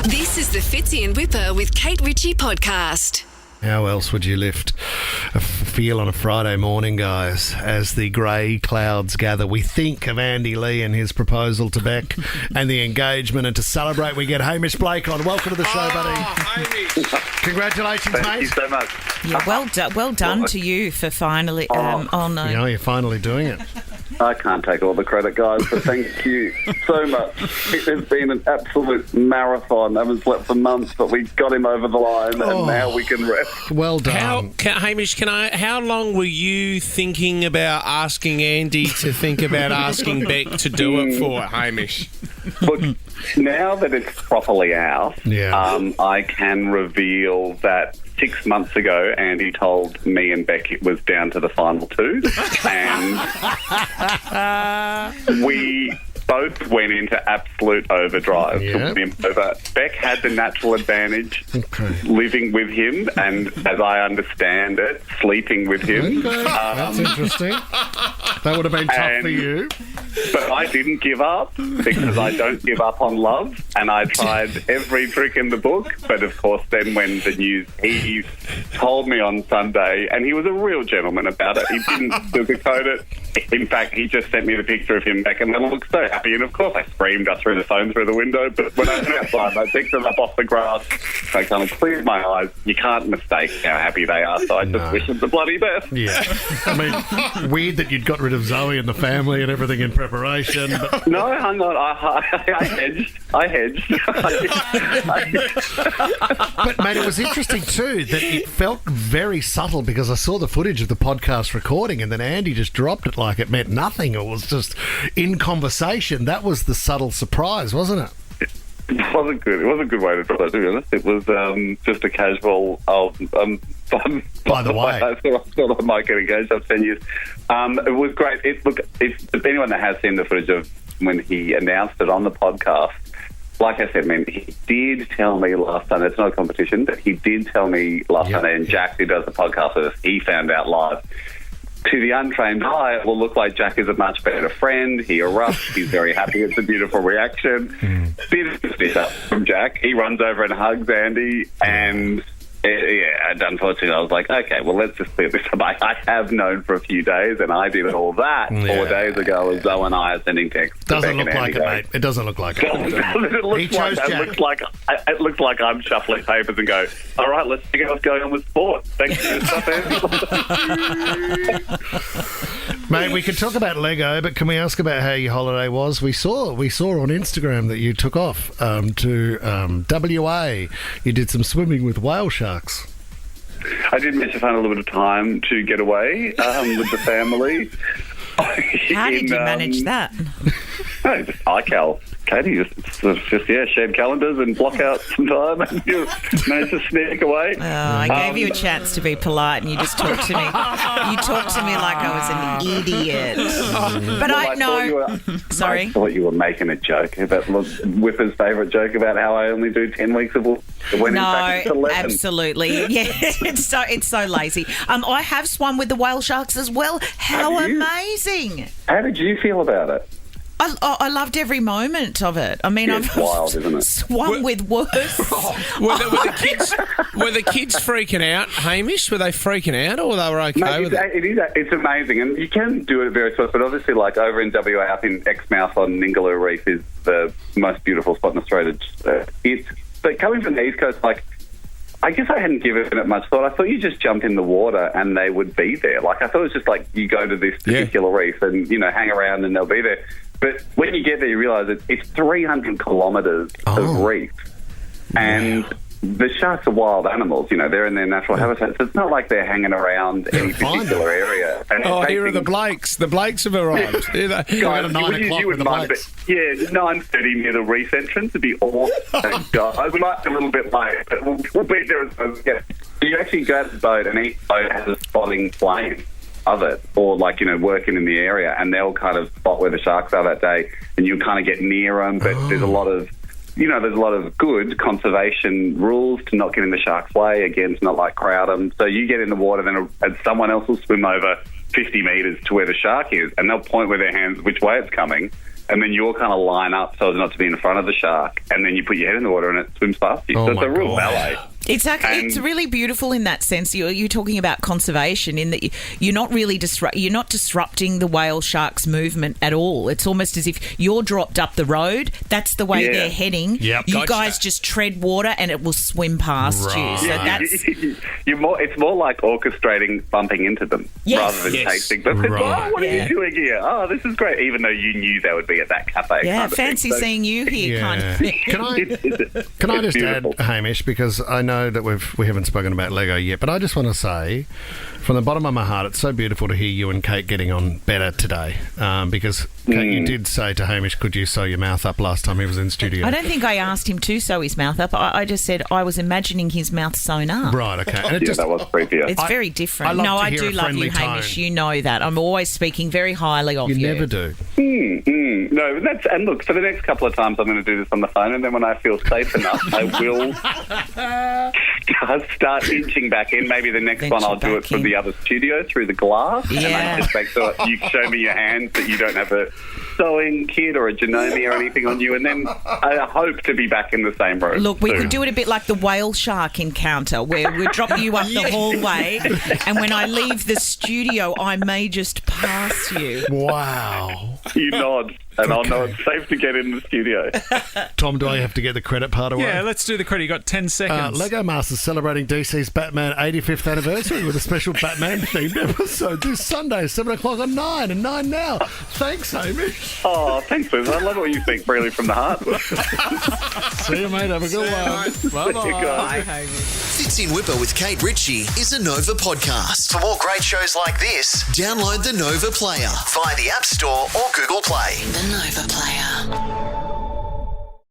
This is the Fitzy and Whipper with Kate Ritchie podcast. How else would you lift a feel on a Friday morning, guys, as the grey clouds gather? We think of Andy Lee and his proposal to Beck and the engagement, and to celebrate we get Hamish Blake on. Welcome to the show, buddy. Hamish. Congratulations, mate. Thank you so much. Yeah, well done to you for finally... You're finally doing it. I can't take all the credit, guys, but thank you so much. It has been an absolute marathon. I haven't slept for months, but we got him over the line, and now we can rest. Well done. Hamish, how long were you thinking about asking Andy to think about asking Beck to do it for, Hamish? Look, now that it's properly out, Yeah. I can reveal that 6 months ago, Andy told me and Beck it was down to the final two, and we both went into absolute overdrive to win him over. Beck had the natural advantage living with him, and as I understand it, sleeping with him. Okay. That's interesting. That would have been tough for you. But I didn't give up, because I don't give up on love, and I tried every trick in the book. But of course, then when the news, he told me on Sunday, and he was a real gentleman about it. He didn't sugarcoat it. In fact, he just sent me the picture of him back, and I looked so happy. And of course, I screamed. I threw the phone through the window. But when I went outside, I picked them up off the grass. I kind of cleared my eyes. You can't mistake how happy they are. So I just wish them the bloody best. Yeah. I mean, weird that you'd got rid of Zoe and the family and everything in preparation. But... No, hang on. I hedged. But, mate, it was interesting too that it felt very subtle, because I saw the footage of the podcast recording, and then Andy just dropped it like it meant nothing. It was just in conversation. That was the subtle surprise, wasn't it? It wasn't good. It was a good way to drop it, to be honest. It was just a casual, By the way. I thought I might get engaged after 10 years. It was great. If anyone that has seen the footage of when he announced it on the podcast, like I said, man, he did tell me last Sunday, it's not a competition, but he did tell me last Sunday, and Jack, who does the podcast with us, he found out live. To the untrained eye, it will look like Jack is a much better friend. He erupts. He's very happy. It's a beautiful reaction. Bit of stick up from Jack. He runs over and hugs Andy, and unfortunately, I was like, okay, well, let's just clear this up. I have known for a few days, and I did all that 4 days ago as Zoe and I are sending texts. Doesn't look like it, mate. It doesn't look like it. It looks like I'm shuffling papers and go, all right, let's figure out what's going on with sport. Thanks for your stuff, Mate, we can talk about Lego, but can we ask about how your holiday was? We saw on Instagram that you took off to WA. You did some swimming with whale sharks. I did manage to find a little bit of time to get away with the family. How did you manage that? No, just iCal. Katie just shared calendars and block out some time, and you managed to sneak away. I gave you a chance to be polite, and you just talked to me. You talked to me like I was an idiot. But I know. Sorry. I thought you were making a joke about Whipper's favourite joke about how I only do 10 weeks of when in fact it's 11. Absolutely. Yeah, it's so lazy. I have swum with the whale sharks as well. How amazing! How did you feel about it? I loved every moment of it. I mean, It's wild, isn't it? Swum with worse. Were the kids freaking out, Hamish? Were they freaking out, or they were okay with it? It's amazing, and you can do it very close, but obviously, like over in WA, up in Exmouth on Ningaloo Reef is the most beautiful spot in Australia. But coming from the East Coast, like, I guess I hadn't given it much thought. I thought you just jump in the water and they would be there. Like, I thought it was just like you go to this particular reef and, hang around and they'll be there. But when you get there, you realise it's 300 kilometres of reef. And the sharks are wild animals, they're in their natural habitat. So it's not like they're hanging around any particular area. And here are the Blakes. The Blakes have arrived. Guys, at 9 o'clock with the Blakes. 9:30 near the reef entrance would be awesome. Guys, we might be a little bit late, but we'll be there as soon as we get. You actually go to the boat, and each boat has a spotting plane of it, or working in the area, and they'll kind of spot where the sharks are that day, and you kind of get near them, but there's a lot of good conservation rules to not get in the shark's way, again, to not crowd them. So you get in the water, then someone else will swim over 50 metres to where the shark is, and they'll point with their hands which way it's coming, and then you all kind of line up so as not to be in front of the shark, and then you put your head in the water and it swims past you. So it's a real ballet. It's really beautiful in that sense. You're talking about conservation in that you're not really you're not disrupting the whale shark's movement at all. It's almost as if you're dropped up the road. That's the way they're heading. Yep. You guys just tread water and it will swim past you. So that's it's more like orchestrating bumping into them rather than chasing them. Right. Oh, what are you doing here? Oh, this is great. Even though you knew they would be at that cafe. yeah, kind of fancy thing. So seeing you here kind of thing. Can I just beautiful. add, Hamish, because I know that we haven't spoken about Lego yet, but I just want to say, from the bottom of my heart, it's so beautiful to hear you and Kate getting on better today. Because Kate, you did say to Hamish, "Could you sew your mouth up?" last time he was in studio. I don't think I asked him to sew his mouth up. I just said I was imagining his mouth sewn up. Right. Okay. And That was creepier. It's very different. I do love you, Hamish. You know that. I'm always speaking very highly of you. You never do. No, and look, for the next couple of times I'm going to do this on the phone, and then when I feel safe enough, I will start inching back in. Maybe the next one I'll do it from the other studio through the glass. Yeah. And I just make sure you show me your hands that you don't have a sewing kit or a Janome or anything on you, and then I hope to be back in the same room. Look, we soon. could do it a bit like the whale shark encounter, where we're dropping you up the hallway, and when I leave the studio, I may just pass you. Wow. You nod, and I'll know it's safe to get in the studio. Tom, do I have to get the credit part away? Yeah, let's do the credit. You got 10 seconds. Lego Masters celebrating DC's Batman 85th anniversary with a special Batman-themed episode this Sunday, 7 o'clock on 9 and 9 now. Thanks, Hamish. Oh, thanks, Liz. I love what you think, really, from the heart. See you, mate. Have a good one. Bye-bye. Bye, Hamish. Fits in Whipper with Kate Ritchie is a Nova podcast. For more great shows like this, download the Nova Player via the App Store or Google Play. The Nova Player.